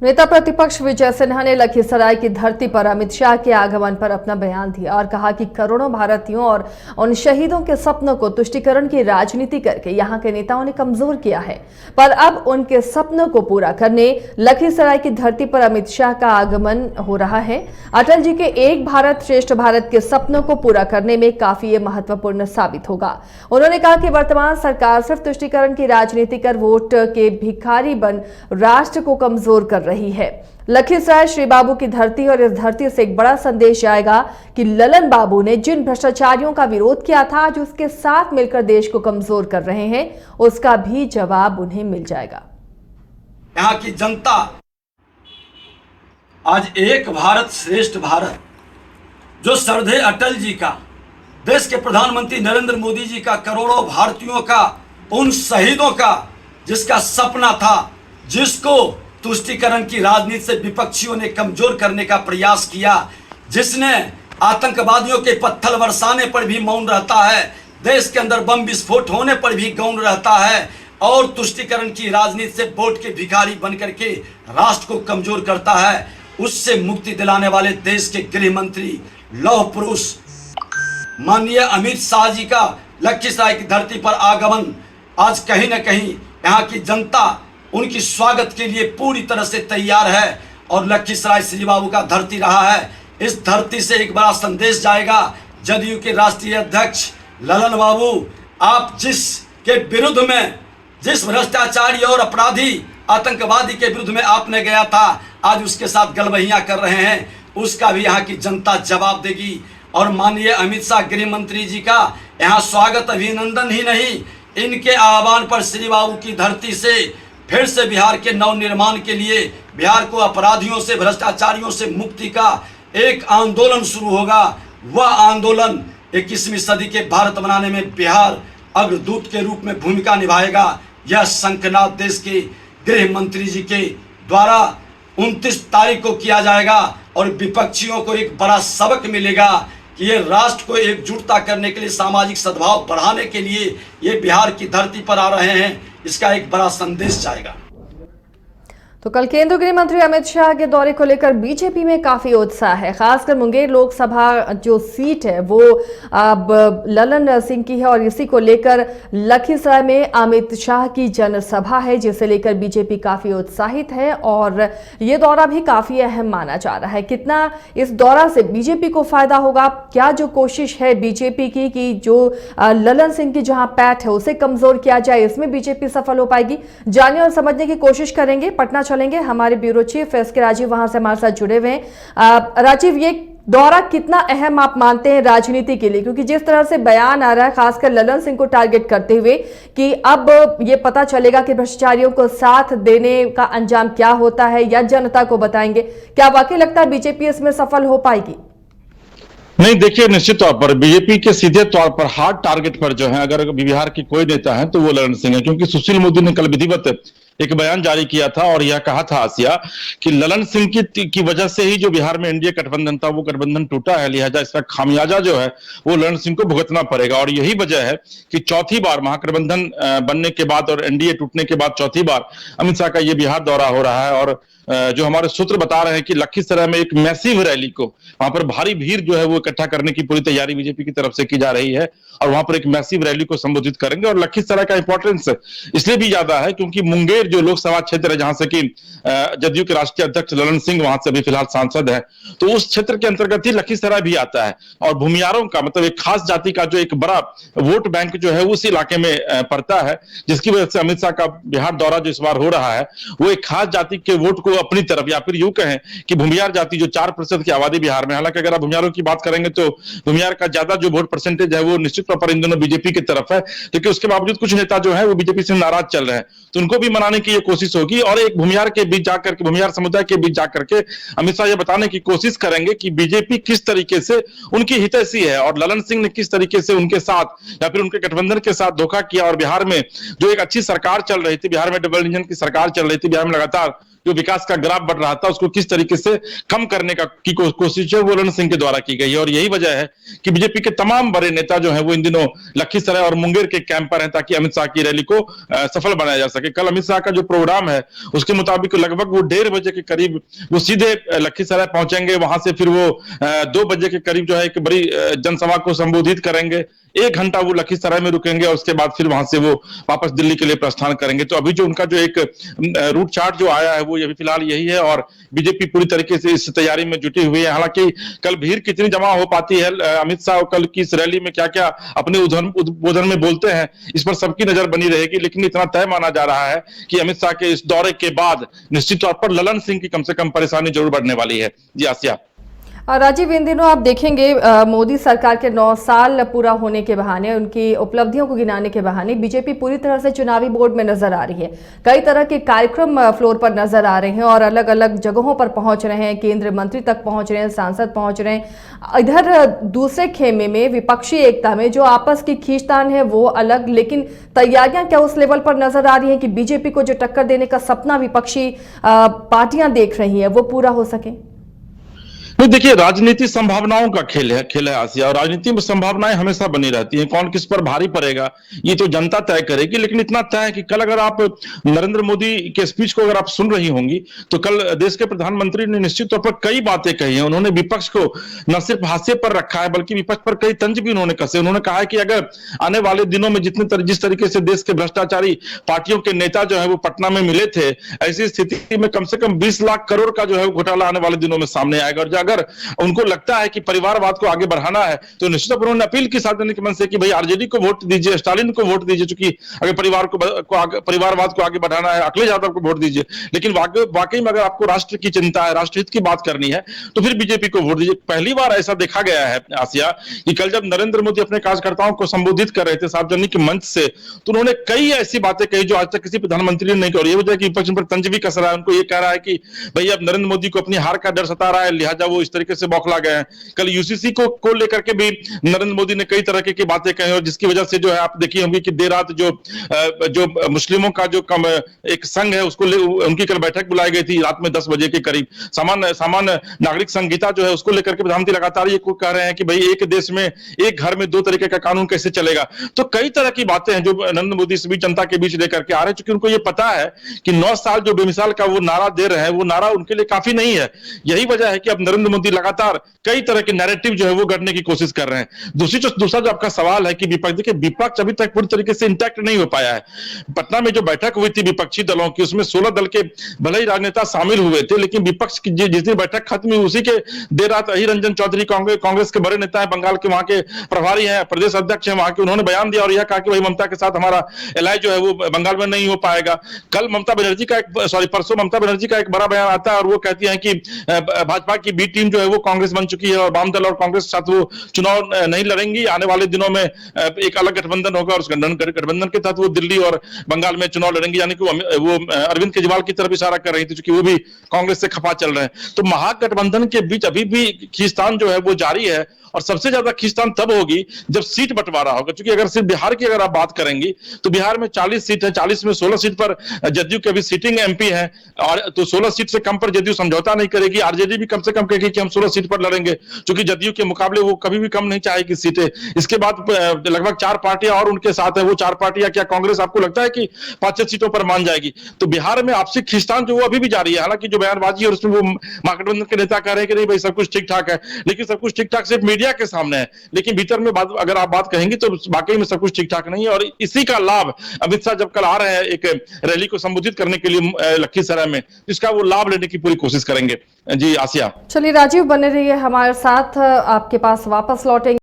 नेता प्रतिपक्ष विजय सिन्हा ने लखीसराय की धरती पर अमित शाह के आगमन पर अपना बयान दिया और कहा कि करोड़ों भारतीयों और उन शहीदों के सपनों को तुष्टीकरण की राजनीति करके यहां के नेताओं ने कमजोर किया है, पर अब उनके सपनों को पूरा करने लखीसराय की धरती पर अमित शाह का आगमन हो रहा है। अटल जी के एक भारत श्रेष्ठ भारत के सपनों को पूरा करने में काफी ये महत्वपूर्ण साबित होगा। उन्होंने कहा कि वर्तमान सरकार सिर्फ तुष्टीकरण की राजनीति कर वोट के भिखारी बन राष्ट्र को कमजोर कर रही है। लखीसराय श्री बाबू की धरती और इस धरती से एक बड़ा संदेश आएगा कि ललन बाबू ने जिन भ्रष्टाचारियों का विरोध किया था, आज उसके साथ मिलकर देश को कमजोर कर रहे हैं, उसका भी जवाब उन्हें मिल जाएगा। यहाँ की जनता आज एक भारत श्रेष्ठ भारत, जो श्रद्धेय अटल जी का, देश के प्रधानमंत्री नरेंद्र मोदी जी का, करोड़ों भारतीयों का, उन शहीदों का जिसका सपना था, जिसको तुष्टीकरण की राजनीति से विपक्षियों ने कमजोर करने का प्रयास किया, जिसने आतंकवादियों के पत्थर बरसाने पर भी मौन रहता है, देश के अंदर बम विस्फोट होने पर भी गौण रहता है और तुष्टीकरण की राजनीति से वोट के भिखारी बन करके राष्ट्र को कमजोर करता है, उससे मुक्ति दिलाने वाले देश के गृह मंत्री लौह पुरुष माननीय अमित शाह जी का लखीसराय की धरती पर आगमन आज कहीं न कहीं यहाँ की जनता उनकी स्वागत के लिए पूरी तरह से तैयार है। और लखीसराय श्री बाबू का धरती रहा है, इस धरती से एक बड़ा संदेश जाएगा। जदयू के राष्ट्रीय अध्यक्ष ललन बाबू, आप जिसके विरुद्ध में, जिस भ्रष्टाचारी और अपराधी आतंकवादी के विरुद्ध में आपने गया था, आज उसके साथ गलबहियां कर रहे हैं, उसका भी यहाँ की जनता जवाब देगी। और माननीय अमित शाह गृह मंत्री जी का यहाँ स्वागत अभिनंदन ही नहीं, इनके आह्वान पर श्री बाबू की धरती से फिर से बिहार के नव निर्माण के लिए, बिहार को अपराधियों से, भ्रष्टाचारियों से मुक्ति का एक आंदोलन शुरू होगा। वह आंदोलन 21वीं सदी के भारत बनाने में बिहार अग्रदूत के रूप में भूमिका निभाएगा। यह शंखनाद देश के गृह मंत्री जी के द्वारा 29 तारीख को किया जाएगा और विपक्षियों को एक बड़ा सबक मिलेगा कि ये राष्ट्र को एकजुटता करने के लिए, सामाजिक सद्भाव बढ़ाने के लिए ये बिहार की धरती पर आ रहे हैं, इसका एक बड़ा संदेश जाएगा। तो कल केंद्रीय गृह मंत्री अमित शाह के दौरे को लेकर बीजेपी में काफी उत्साह है। खासकर मुंगेर लोकसभा जो सीट है वो अब ललन सिंह की है और इसी को लेकर लखीसराय में अमित शाह की जनसभा है, जिसे लेकर बीजेपी काफी उत्साहित है और ये दौरा भी काफी अहम माना जा रहा है। कितना इस दौरा से बीजेपी को फायदा होगा, क्या जो कोशिश है बीजेपी की कि जो ललन सिंह की जहां पैठ है उसे कमजोर किया जाए, इसमें बीजेपी सफल हो पाएगी, जानने और समझने की कोशिश करेंगे। पटना चलेंगे, हमारे ब्यूरो चीफ एस के राजीव वहां से हमारे साथ जुड़े हुए हैं। राजीव, ये दौरा कितना अहम आप मानते हैं राजनीति के लिए, क्योंकि जिस तरह से बयान आ रहा है खासकर ललन सिंह को टारगेट करते हुए कि अब ये पता चलेगा कि भ्रष्टाचारियों को साथ देने का अंजाम क्या होता है या जनता को बताएंगे, क्या वाकई लगता है बीजेपी इसमें सफल हो पाएगी? नहीं, देखिए, निश्चित तौर पर बीजेपी के सीधे तौर पर हार्ड टारगेट पर जो है, अगर बिहार की कोई नेता है तो वो ललन सिंह है, क्योंकि सुशील मोदी ने कल विधिवत एक बयान जारी किया था और यह कहा था आसिया कि ललन सिंह की वजह से ही जो बिहार में एनडीए गठबंधन था वो गठबंधन टूटा है, लिहाजा इसका खामियाजा जो है वो ललन सिंह को भुगतना पड़ेगा। और यही वजह है कि चौथी बार महागठबंधन बनने के बाद और एनडीए टूटने के बाद चौथी बार अमित शाह का ये बिहार दौरा हो रहा है। और जो हमारे सूत्र बता रहे हैं कि लखीसराय में एक मैसिव रैली को, वहां पर भारी भीड़ जो है वो इकट्ठा करने की पूरी तैयारी बीजेपी की तरफ से की जा रही है और वहां पर एक मैसिव रैली को संबोधित करेंगे। और लखीसराय का इंपॉर्टेंस इसलिए भी ज्यादा है क्योंकि मुंगेर जो लोकसभा क्षेत्र है, जहां से कि जदयू के राष्ट्रीय अध्यक्ष ललन सिंह वहां से अभी फिलहाल सांसद है, तो उस क्षेत्र के अंतर्गत ही लखीसराय भी आता है। और भूमियारों का मतलब एक खास जाति का जो एक बड़ा वोट बैंक जो है उस इलाके में पड़ता है, जिसकी वजह से अमित शाह का बिहार दौरा जो इस बार हो रहा है वो एक खास जाति के वोट को अपनी तरफ, या फिर यूं कहें कि भूमियार जाति जो 4% की आबादी बिहार में, हालांकि अगर आप भूमियारों की बात करेंगे तो भूमियार का ज्यादा जो वोट परसेंटेज है वो निश्चित तौर पर इन दोनों बीजेपी की तरफ है, लेकिन उसके बावजूद कुछ नेता जो है वो बीजेपी से नाराज चल रहे हैं, तो उनको भी मनाने की ये कोशिश होगी। और एक भूमियार के बीच जाकर के, भूमियार समुदाय के बीच जाकर के अमित शाह ये बताने की कोशिश करेंगे कि बीजेपी किस तरीके से उनकी हितैषी है और ललन सिंह ने किस तरीके से उनके साथ या फिर उनके गठबंधन के साथ धोखा किया। और बिहार में जो एक अच्छी सरकार चल रही थी, बिहार में डबल इंजन की सरकार चल रही थी, बिहार में लगातार जो विकास का ग्राफ बढ़ रहा था उसको किस तरीके से कम करने की कोशिश है वो ललन सिंह के द्वारा की गई है। और यही वजह है कि बीजेपी के तमाम बड़े नेता जो है वो इन दिनों लखीसराय और मुंगेर के कैंप पर हैं ताकि अमित शाह की रैली को सफल बनाया जा सके। कल अमित शाह का जो प्रोग्राम है उसके मुताबिक लगभग वो 1:30 बजे के करीब वो सीधे लखीसराय पहुंचेंगे, वहां से फिर वो 2 बजे के करीब जो है एक बड़ी जनसभा को संबोधित करेंगे, 1 घंटा वो लखीसराय में रुकेंगे और उसके बाद फिर वहां से वो वापस दिल्ली के लिए प्रस्थान करेंगे। तो अभी जो उनका जो एक रूट चार्ट जो आया है वो अभी फिलहाल यही है और बीजेपी पूरी तरीके से इस तैयारी में जुटी हुई है। हालांकि कल भीड़ कितनी जमा हो पाती है, अमित शाह कल की इस रैली में क्या क्या अपने उद्बोधन में बोलते हैं, इस पर सबकी नजर बनी रहेगी। लेकिन इतना तय माना जा रहा है कि अमित शाह के इस दौरे के बाद निश्चित तौर पर ललन सिंह की कम से कम परेशानी जरूर बढ़ने वाली है। जी आसिया। राजीव, इन दिनों आप देखेंगे मोदी सरकार के 9 साल पूरा होने के बहाने, उनकी उपलब्धियों को गिनाने के बहाने बीजेपी पूरी तरह से चुनावी बोर्ड में नजर आ रही है। कई तरह के कार्यक्रम फ्लोर पर नजर आ रहे हैं और अलग अलग जगहों पर पहुंच रहे हैं, केंद्रीय मंत्री तक पहुंच रहे हैं, सांसद पहुंच रहे हैं। इधर दूसरे खेमे में विपक्षी एकता में जो आपस की खींचतान है वो अलग, लेकिन तैयारियां क्या उस लेवल पर नजर आ रही है कि बीजेपी को जो टक्कर देने का सपना विपक्षी पार्टियां देख रही है वो पूरा हो सके? नहीं, देखिए राजनीति संभावनाओं का खेल है आसिया, और राजनीति में संभावनाएं हमेशा बनी रहती हैं। कौन किस पर भारी पड़ेगा ये तो जनता तय करेगी, लेकिन इतना तय है कि कल अगर आप नरेंद्र मोदी के स्पीच को अगर आप सुन रही होंगी तो कल देश के प्रधानमंत्री ने निश्चित तौर पर कई बातें कही हैं। उन्होंने विपक्ष को न सिर्फ हाशिए पर रखा है बल्कि विपक्ष पर कई तंज भी उन्होंने कसे। उन्होंने कहा है कि अगर आने वाले दिनों में जिस तरीके से देश के भ्रष्टाचारी पार्टियों के नेता जो है वो पटना में मिले थे, ऐसी स्थिति में कम से कम 20 लाख करोड़ का जो है घोटाला आने वाले दिनों में सामने आएगा। और अगर उनको लगता है कि परिवारवाद को आगे बढ़ाना है तो निश्चित उन्होंने अपील की सार्वजनिक मंच से कि भाई आरजेडी को वोट दीजिए, स्टालिन को वोट दीजिए, क्योंकि अगर परिवारवाद को आगे बढ़ाना है अखिलेश यादव को वोट दीजिए। लेकिन वाकई में अगर आपको राष्ट्र की चिंता है, राष्ट्रहित की बात करनी है तो फिर बीजेपी को वोट दीजिए। पहली बार ऐसा देखा गया है आसिया कि कल जब नरेंद्र मोदी अपने कार्यकर्ताओं को संबोधित कर रहे थे सार्वजनिक मंच से तो उन्होंने कई ऐसी बातें कही जो आज तक किसी प्रधानमंत्री ने नहीं कही। ये वजह कि विपक्ष पर तंज भी कस रहा है, उनको ये कह रहा है कि भाई अब नरेंद्र मोदी को अपनी हार का डर सता रहा है, लिहाजा वो इस तरीके से बौखला गए हैं। कल यूसीसी को लेकर के भी नरेंद्र मोदी ने कई तरह की बातें कही और जिसकी वजह से जो है आप देखिए होंगे कि देर रात जो मुस्लिमों का जो एक संघ है उसको उनकी कल बैठक बुलाई गई थी रात में 10 बजे के करीब। सामान्य नागरिक संहिता जो है उसको लेकर के प्रधानमंत्री लगातार ये कह रहे हैं कि भाई एक देश में एक घर में 2 तरीके का कानून कैसे चलेगा। तो कई तरह की बातें हैं जो नरेंद्र मोदी इस बीच जनता के बीच लेकर के आ रहे हैं, क्योंकि उनको ये पता है कि 9 साल जो बेमिसाल का वो नारा दे रहे हैं वो नारा उनके लिए काफी नहीं है। यही वजह है कि अब नरेंद्र मोदी लगातार कई तरह के नैरेटिव जो है वो गढ़ने की कोशिश कर रहे हैं। दूसरा जो आपका सवाल है कि विपक्ष अभी तक पूरी तरीके से इंटैक्ट नहीं हो पाया है। पटना में जो बैठक हुई थी विपक्षी दलों की उसमें 16 दल के भले ही राजनेता शामिल हुए थे, लेकिन विपक्ष की जिस दिन बैठक खत्म हुई उसी के देर रात अहिर रंजन चौधरी कांग्रेस के बड़े नेता है, बंगाल के वहां के प्रभारी हैं, प्रदेश अध्यक्ष हैं वहां के, उन्होंने बयान दिया और यह कहा कि भाई ममता के साथ हमारा एलाई जो है वो बंगाल में नहीं हो पाएगा। परसों ममता बनर्जी का एक बड़ा बयान आता है और वो कहती है कि भाजपा की बी टीम जो है वो कांग्रेस बन चुकी है और वाम दल और कांग्रेस साथ वो चुनाव नहीं लड़ेंगी। आने वाले दिनों में एक अलग गठबंधन होगा और उस गठबंधन के तहत वो दिल्ली और बंगाल में चुनाव लड़ेंगी। यानी कि वो अरविंद केजरीवाल की तरफ इशारा कर रही थी क्योंकि वो भी कांग्रेस से खफा चल रहे हैं। तो महागठबंधन के बीच अभी भी खींचतान जो है वो जारी है और सबसे ज्यादा खींचतान तब होगी जब सीट बंटवारा होगा। क्योंकि अगर सिर्फ बिहार की अगर आप बात करेंगी तो बिहार में 40 सीट है, 40 में 16 सीट पर जदयू के अभी सिटिंग एमपी है और तो 16 सीट से कम पर जदयू समझौता नहीं करेगी। आरजेडी भी कम से कम कहेगी कि हम 16 सीट पर लड़ेंगे, क्योंकि जदयू के मुकाबले वो कभी भी कम नहीं चाहेगी सीटें। इसके बाद लगभग 4 पार्टियां और उनके साथ है, वो 4 पार्टियां क्या कांग्रेस आपको लगता है कि 5-6 सीटों पर मान जाएगी? तो बिहार में आपसी खींचतान जो वो अभी भी जारी है। हालांकि जो बयानबाजी और उसमें वो महागठबंधन के नेता कह रहे हैं कि नहीं भाई सब कुछ ठीक ठाक है, लेकिन सब कुछ ठीक ठाक सिर्फ मीडिया के सामने है, लेकिन भीतर में अगर आप बात कहेंगे तो वाकई में सब कुछ ठीक ठाक नहीं है। और इसी का लाभ अमित शाह जब कल आ रहे हैं एक रैली को संबोधित करने के लिए लखीसराय में, इसका वो लाभ लेने की पूरी कोशिश करेंगे। जी आसिया। चलिए राजीव, बने रहिए हमारे साथ, आपके पास वापस लौटेंगे।